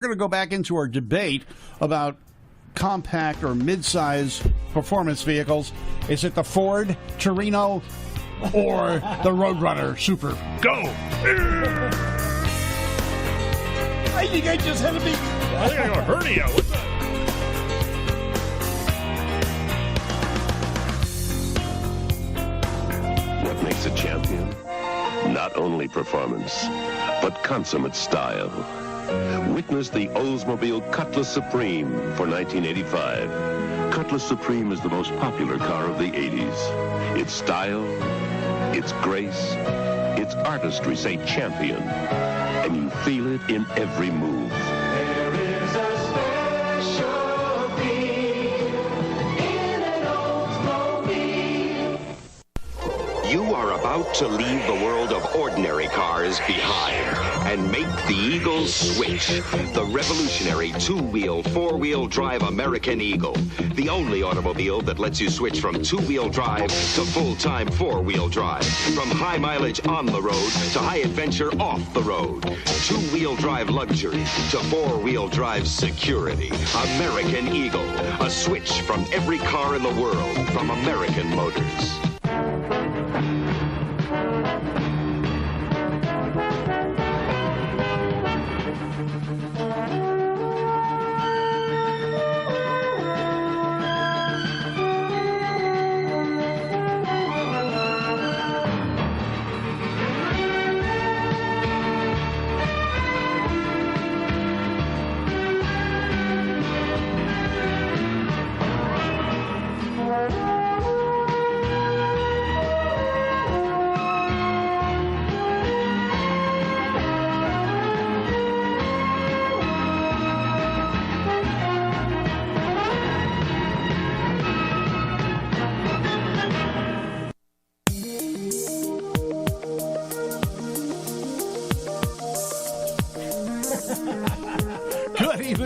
We're going to go back into our debate about compact or mid-size performance vehicles. Is it the Ford Torino or the Roadrunner Super? Go! I think I just had a big... I think I got a hernia. What's that? What makes a champion? Not only performance, but consummate style. Witness the Oldsmobile Cutlass Supreme for 1985. Cutlass Supreme is the most popular car of the 80s. Its style, its grace, its artistry say champion. And you feel it in every move. There is a special beat in an Oldsmobile. You are about to leave the world of ordinary cars behind and make the Eagle switch. The revolutionary two-wheel, four-wheel drive American Eagle. The only automobile that lets you switch from two-wheel drive to full-time four-wheel drive. From high mileage on the road to high adventure off the road. Two-wheel drive luxury to four-wheel drive security. American Eagle. A switch from every car in the world from American Motors.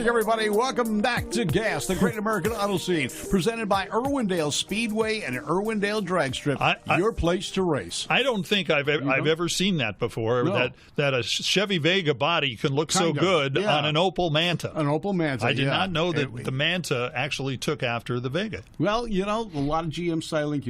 Everybody, welcome back to GAAS, the Great American Auto Scene, presented by Irwindale Speedway and Irwindale Drag Strip, your place to race. I don't think I've ever seen that before, No. that a Chevy Vega body can look so good on an Opel Manta. An Opel Manta, I did not know that the Manta actually took after the Vega. Well, you know, a lot of GM styling.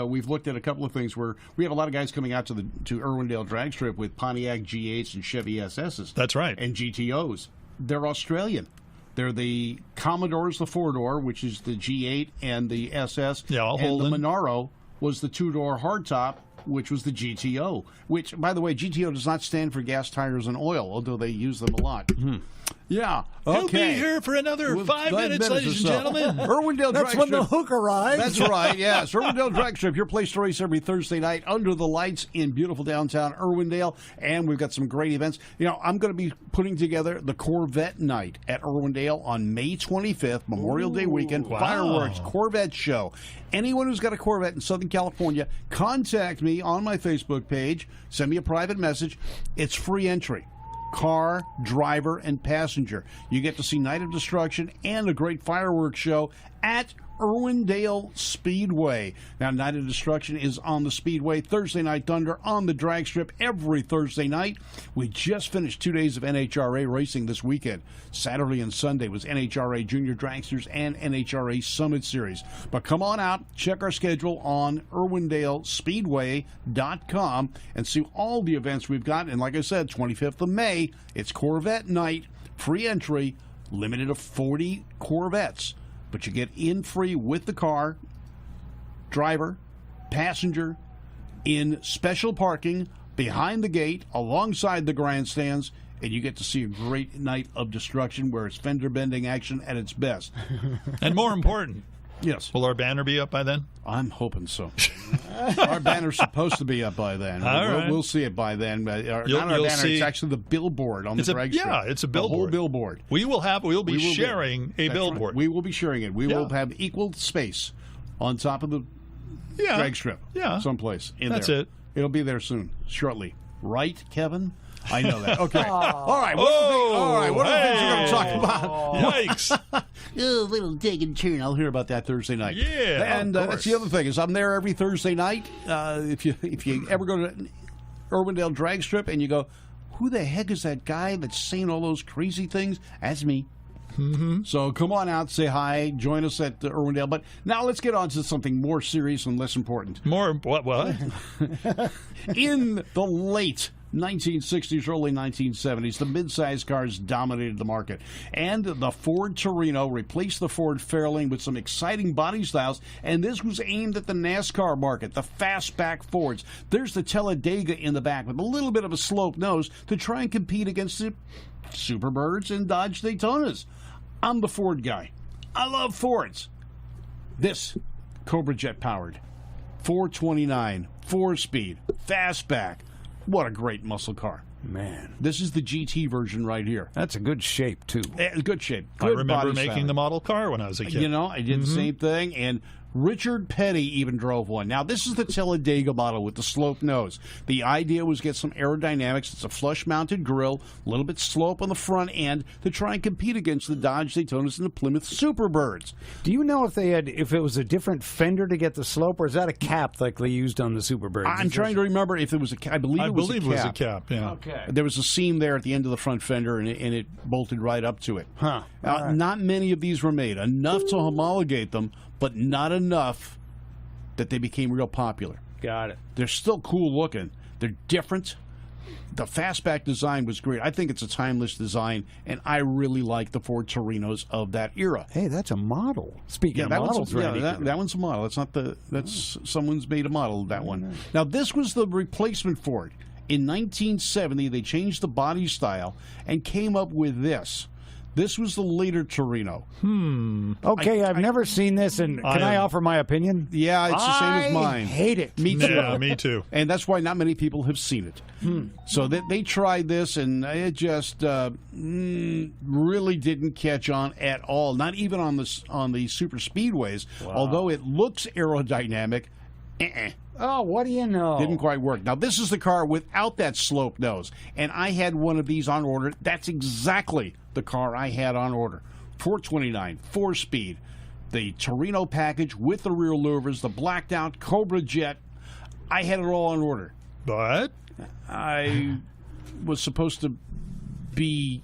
We've looked at a couple of things where we have a lot of guys coming out to Irwindale Drag Strip with Pontiac G8s and Chevy SSs. That's right. And GTOs. They're Australian. They're the Commodore's the four-door, which is the G8 and the SS. Yeah, and the Monaro was the two-door hardtop, which was the GTO. Which, by the way, GTO does not stand for gas, tires, and oil, although they use them a lot. Mm-hmm. Yeah, okay. He'll be here for another 5 minutes, ladies and gentlemen. Irwindale Drag That's when Strip. the hook arrives. That's right, yes. Irwindale Drag Strip, your place to race every Thursday night under the lights in beautiful downtown Irwindale. And we've got some great events. You know, I'm going to be putting together the Corvette Night at Irwindale on May 25th, Memorial Day weekend. Wow. Fireworks, Corvette show. Anyone who's got a Corvette in Southern California, contact me on my Facebook page. Send me a private message. It's free entry. Car, driver, and passenger. You get to see Night of Destruction and a great fireworks show at Irwindale Speedway. Now, Night of Destruction is on the Speedway. Thursday Night Thunder on the drag strip every Thursday night. We just finished 2 days of NHRA racing this weekend. Saturday and Sunday was NHRA Junior Dragsters and NHRA Summit Series. But come on out, check our schedule on IrwindaleSpeedway.com and see all the events we've got. And like I said, 25th of May, it's Corvette Night, free entry, limited to 40 Corvettes. But you get in free with the car, driver, passenger, in special parking, behind the gate, alongside the grandstands, and you get to see a great night of destruction where it's fender bending action at its best. And more important, yes. Will our banner be up by then? I'm hoping so. Our banner's supposed to be up by then. We'll see it by then. Not our banner, it's actually the billboard on the drag strip. Yeah, it's a billboard. The whole billboard. We'll be sharing a billboard. Right. We will be sharing it. We will have equal space on top of the drag strip. Yeah. Someplace in That's there. it. It'll be there soon, shortly. Right, Kevin? I know that. Okay. All right. What are the things we're going to talk about? Yikes. A little dig and turn. I'll hear about that Thursday night. Yeah, and that's the other thing is I'm there every Thursday night. If you ever go to Irwindale Drag Strip and you go, who the heck is that guy that's saying all those crazy things? That's me. So come on out, say hi, join us at Irwindale. But now let's get on to something more serious and less important. More what? In the late 1960s, early 1970s, the mid-sized cars dominated the market. And the Ford Torino replaced the Ford Fairlane with some exciting body styles, and this was aimed at the NASCAR market, the fastback Fords. There's the Talladega in the back with a little bit of a sloped nose to try and compete against the Superbirds and Dodge Daytonas. I'm the Ford guy. I love Fords. This, Cobra Jet powered, 429, 4-speed, fastback. What a great muscle car. Man. This is the GT version right here. That's a good shape, too. Good shape. I Good remember body making styling. the model car when I was a kid. You know, I did the same thing, and Richard Petty even drove one. Now, this is the Talladega model with the sloped nose. The idea was get some aerodynamics. It's a flush-mounted grille, a little bit slope on the front end to try and compete against the Dodge Daytonas and the Plymouth Superbirds. Do you know if it was a different fender to get the slope, or is that a cap like they used on the Superbirds? I'm trying to remember if it was a cap. I believe it was a cap. Yeah. Okay. There was a seam there at the end of the front fender, and it bolted right up to it. Huh. All right. Not many of these were made. Enough to homologate them, but not enough that they became real popular. Got it. They're still cool looking. They're different. The fastback design was great. I think it's a timeless design, and I really like the Ford Torinos of that era. Hey, that's a model. Speaking of models, Randy. That one's a model. That's someone's made a model of that one. Now, this was the replacement Ford. In 1970, they changed the body style and came up with this. This was the later Torino. Okay, I've never seen this, and can I offer my opinion? Yeah, it's the same as mine. I hate it. Me too. Yeah, me too. And that's why not many people have seen it. So they tried this, and it just really didn't catch on at all. Not even on the super speedways. Although it looks aerodynamic, Oh, what do you know? didn't quite work. Now this is the car without that sloped nose, and I had one of these on order. That's exactly the car I had on order. 429, 4-speed, the Torino package with the rear louvers, the blacked out Cobra Jet. I had it all on order. But I was supposed to be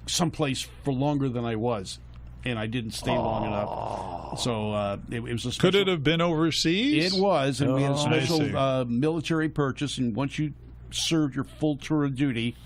someplace for longer than I was, and I didn't stay long enough. So it was a special... could it have been overseas? It was, and we had a I see. special military purchase, and once you served your full tour of duty,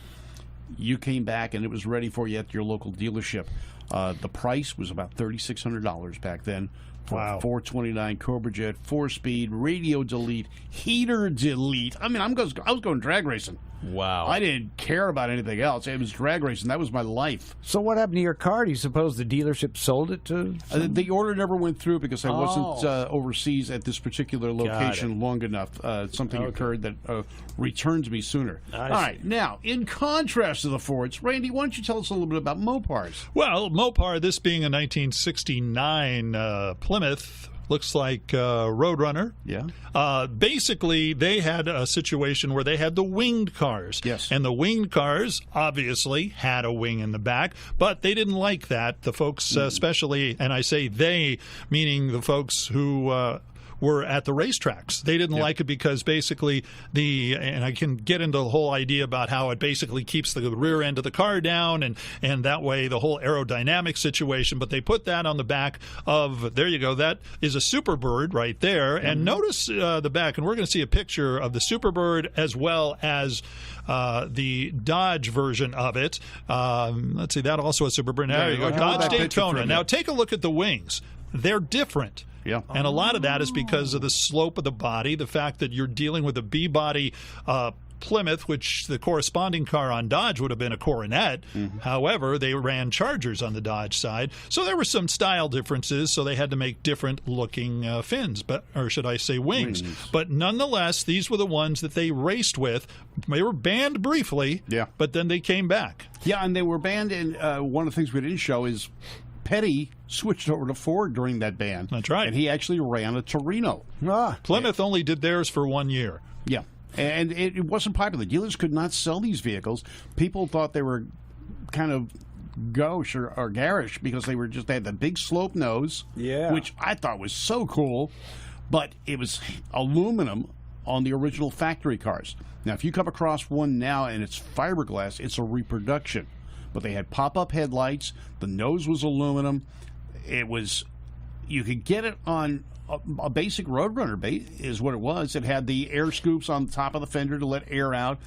you came back, and it was ready for you at your local dealership. The price was about $3,600 back then for a 429 Cobra Jet, 4-speed, radio delete, heater delete. I mean, I was going drag racing. Wow. I didn't care about anything else. It was drag racing. That was my life. So what happened to your car? Do you suppose the dealership sold it to... The order never went through because I wasn't overseas at this particular location long enough. Something occurred that returned me sooner. All right. Now, in contrast to the Fords, Randy, why don't you tell us a little bit about Mopars? Well, Mopar, this being a 1969 Plymouth, looks like Roadrunner. Yeah. Basically, they had a situation where they had the winged cars. Yes. And the winged cars obviously had a wing in the back, but they didn't like that. The folks, especially, and I say they, meaning the folks who were at the racetracks. They didn't like it because basically and I can get into the whole idea about how it basically keeps the rear end of the car down and that way the whole aerodynamic situation, but they put that on the back of, there you go, that is a Superbird right there. And notice the back, and we're going to see a picture of the Superbird as well as the Dodge version of it. Let's see, that also a Superbird. There you go, Dodge Daytona. Now take a look at the wings. They're different. Yeah. And a lot of that is because of the slope of the body, the fact that you're dealing with a B-body Plymouth, which the corresponding car on Dodge would have been a Coronet. However, they ran Chargers on the Dodge side. So there were some style differences, so they had to make different looking fins, or should I say wings. But nonetheless, these were the ones that they raced with. They were banned briefly, but then they came back. Yeah, and they were banned, and one of the things we didn't show is Petty switched over to Ford during that ban. That's right. And he actually ran a Torino. Plymouth only did theirs for 1 year. Yeah. And it wasn't popular. Dealers could not sell these vehicles. People thought they were kind of gauche or garish because they had the big slope nose, which I thought was so cool. But it was aluminum on the original factory cars. Now, if you come across one now and it's fiberglass, it's a reproduction. But they had pop-up headlights. The nose was aluminum. It was, you could get it on a basic Roadrunner is what it was. It had the air scoops on the top of the fender to let air out.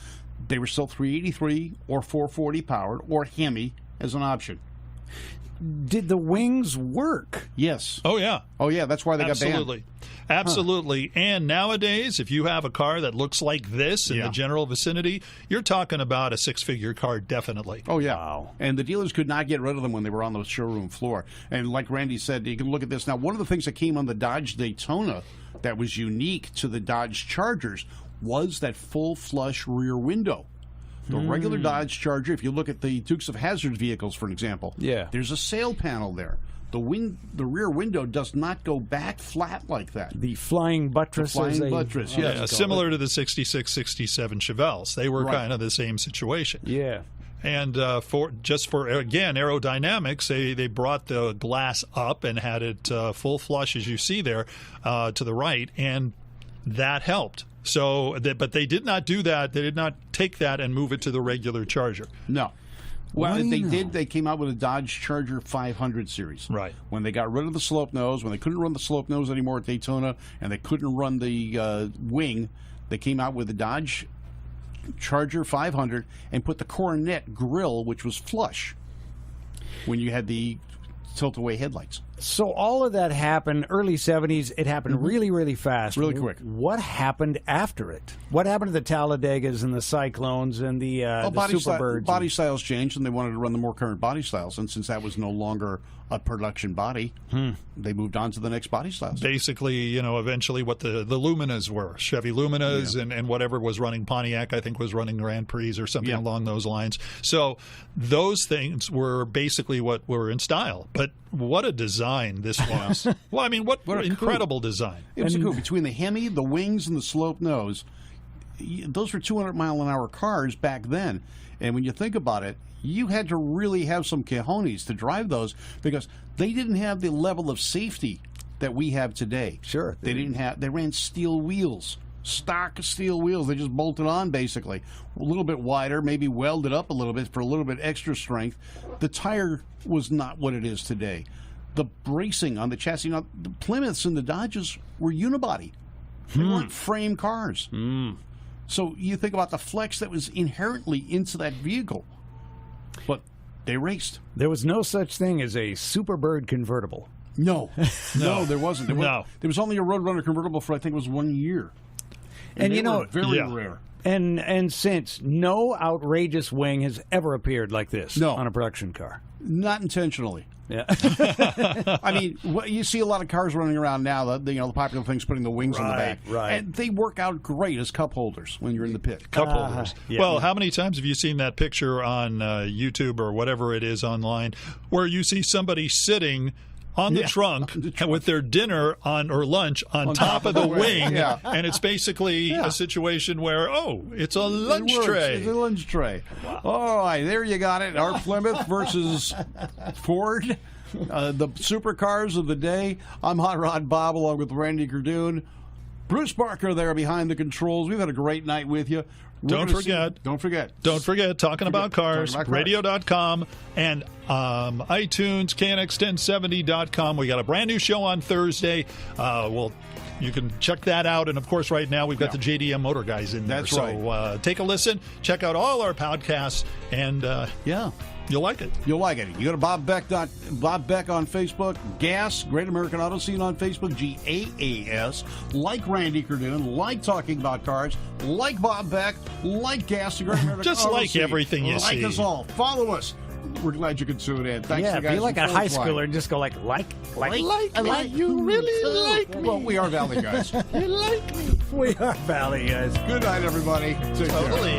They were still 383 or 440 powered, or Hemi as an option. Did the wings work? Yes. Oh, yeah. Oh, yeah. That's why they got banned. Absolutely. Absolutely. And nowadays, if you have a car that looks like this in the general vicinity, you're talking about a six-figure car, definitely. Oh, yeah. Wow. And the dealers could not get rid of them when they were on the showroom floor. And like Randy said, you can look at this. Now, one of the things that came on the Dodge Daytona that was unique to the Dodge Chargers was that full flush rear window. The regular Dodge Charger, if you look at the Dukes of Hazzard vehicles, for example, there's a sail panel there. The rear window does not go back flat like that. The flying buttress. Buttress, yes. Similar to the 66, 67 Chevelles. They were kind of the same situation. Yeah. And for again, aerodynamics, they brought the glass up and had it full flush, as you see there, to the right, and that helped. But they did not do that. They did not take that and move it to the regular Charger. No. Well, they did. They came out with a Dodge Charger 500 series. Right. When they got rid of the slope nose, when they couldn't run the slope nose anymore at Daytona, and they couldn't run the wing, they came out with the Dodge Charger 500 and put the Coronet grille, which was flush, when you had the tilt-away headlights. So all of that happened early 70s. It happened really, really fast. Really quick. What happened after it? What happened to the Talladegas and the Cyclones and the Superbirds? Body styles changed, and they wanted to run the more current body styles. And since that was no longer a production body, they moved on to the next body styles. Basically, eventually what the Luminas were. Chevy Luminas and whatever was running. Pontiac, I think, was running Grand Prix or something along those lines. So those things were basically what were in style. But what a design this was. Well, I mean, what incredible design. It was a coup. Between the Hemi, the wings, and the slope nose, those were 200-mile-an-hour cars back then. And when you think about it, you had to really have some cojones to drive those, because they didn't have the level of safety that we have today. Sure. They ran steel wheels, stock steel wheels. They just bolted on, basically. A little bit wider, maybe welded up a little bit for a little bit extra strength. The tire was not what it is today. The bracing on the chassis, the Plymouths and the Dodges were unibody. They weren't frame cars. So you think about the flex that was inherently into that vehicle. But they raced. There was no such thing as a Superbird convertible. No, there wasn't. There was only a Roadrunner convertible for, I think it was 1 year. And very rare. And since, no outrageous wing has ever appeared like this on a production car. Not intentionally. Yeah. I mean, you see a lot of cars running around now. The popular thing's putting the wings on the back. Right. And they work out great as cup holders when you're in the pit. Cup holders. Well, how many times have you seen that picture on YouTube or whatever it is online, where you see somebody sitting on the trunk with their dinner or lunch on top of the wing, and it's basically a situation where, it's a lunch tray. It's a lunch tray. Wow. All right, there you got it. Our Plymouth versus Ford, the supercars of the day. I'm Hotrod Bob, along with Randy Kerdoon. Bruce Barker there behind the controls. We've had a great night with you. Don't forget, Talking About Cars, radio.com, and iTunes, KNX1070.com. We got a brand new show on Thursday. You can check that out. And, of course, right now we've got the JDM Motor Guys in there. That's right. So take a listen. Check out all our podcasts, and you'll like it. You'll like it. You go to Bob Beck on Facebook, GAAS, Great American Auto Scene on Facebook, GAAS, like Randy Kerdoon, like Talking About Cars, like Bob Beck, like GAAS, the Great American Just Auto like Scene. everything you see. Like us all. Follow us. We're glad you could tune in. Thanks, you guys. Be like a high schooler and just go like you really like me. Well, we are Valley guys. You like me. We are Valley guys. Good night, everybody. Take care.